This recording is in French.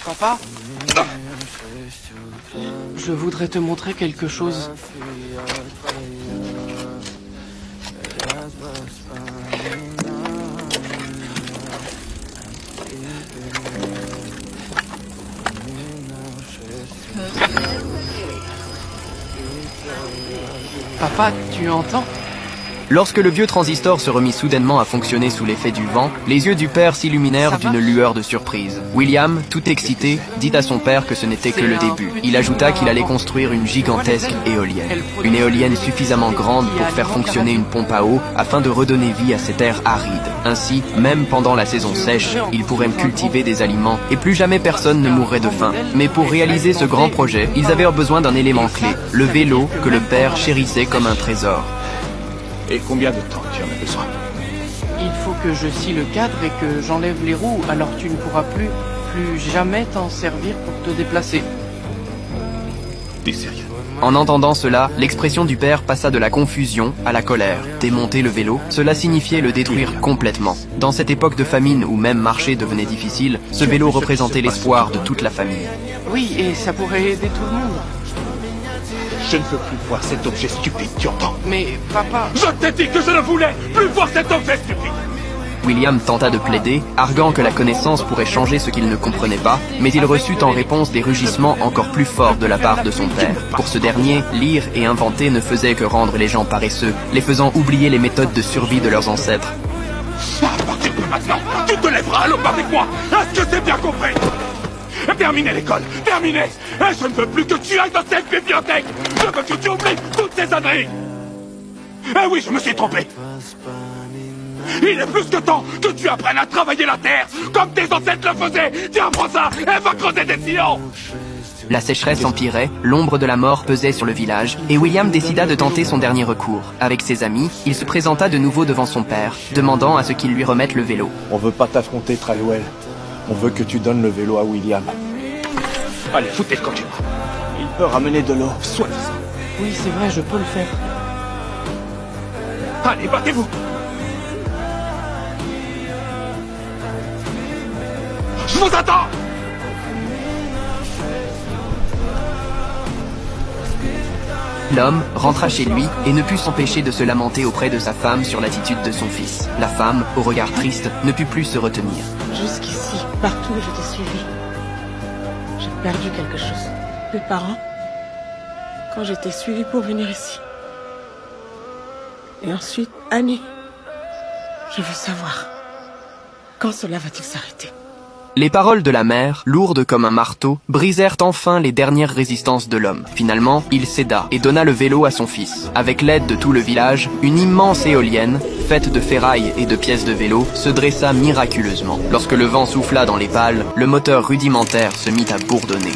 Papa, je voudrais te montrer quelque chose. Papa, tu entends? Lorsque le vieux transistor se remit soudainement à fonctionner sous l'effet du vent, les yeux du père s'illuminèrent d'une lueur de surprise. William, tout excité, dit à son père que ce n'était que le début. Il ajouta qu'il allait construire une gigantesque éolienne. Une éolienne suffisamment grande pour faire fonctionner une pompe à eau afin de redonner vie à ces terres arides. Ainsi, même pendant la saison sèche, ils pourraient cultiver des aliments et plus jamais personne ne mourrait de faim. Mais pour réaliser ce grand projet, ils avaient besoin d'un élément clé, le vélo que le père chérissait comme un trésor. Et combien de temps tu en as besoin? Il faut que je scie le cadre et que j'enlève les roues, alors tu ne pourras plus jamais t'en servir pour te déplacer. T'es sérieux? En entendant cela, l'expression du père passa de la confusion à la colère. Démonter le vélo, cela signifiait le détruire complètement. Dans cette époque de famine où même marcher devenait difficile, ce vélo représentait l'espoir de toute la famille. Oui, et ça pourrait aider tout le monde. Je ne veux plus voir cet objet stupide, tu entends? Mais papa... Je t'ai dit que je ne voulais plus voir cet objet stupide! William tenta de plaider, arguant que la connaissance pourrait changer ce qu'il ne comprenait pas, mais il reçut en réponse des rugissements encore plus forts de la part de son père. Pour ce dernier, lire et inventer ne faisait que rendre les gens paresseux, les faisant oublier les méthodes de survie de leurs ancêtres. À partir de maintenant, tu te lèveras à l'aube avec moi! Est-ce que c'est bien compris? Terminez l'école! Terminez! Et je ne veux plus que tu ailles dans cette bibliothèque! Je veux que tu oublies toutes ces années! Eh oui, je me suis trompé! Il est plus que temps que tu apprennes à travailler la terre comme tes ancêtres le faisaient! Tiens, prends ça et va creuser des sillons! La sécheresse empirait, l'ombre de la mort pesait sur le village, et William décida de tenter son dernier recours. Avec ses amis, il se présenta de nouveau devant son père, demandant à ce qu'il lui remette le vélo. On veut pas t'affronter, Trywell. On veut que tu donnes le vélo à William. Allez, foutez le camp du moi. Il peut ramener de l'eau. Soit disant. Oui, c'est vrai, je peux le faire. Allez, battez-vous! Je vous attends! L'homme rentra chez lui et ne put s'empêcher de se lamenter auprès de sa femme sur l'attitude de son fils. La femme, au regard triste, ne put plus se retenir. Jusqu'ici, partout où je t'ai suivi, j'ai perdu quelque chose. Mes parents, quand j'étais suivi pour venir ici. Et ensuite, Annie. Je veux savoir, quand cela va-t-il s'arrêter? Les paroles de la mère, lourdes comme un marteau, brisèrent enfin les dernières résistances de l'homme. Finalement, il céda et donna le vélo à son fils. Avec l'aide de tout le village, une immense éolienne, faite de ferraille et de pièces de vélo, se dressa miraculeusement. Lorsque le vent souffla dans les pales, le moteur rudimentaire se mit à bourdonner.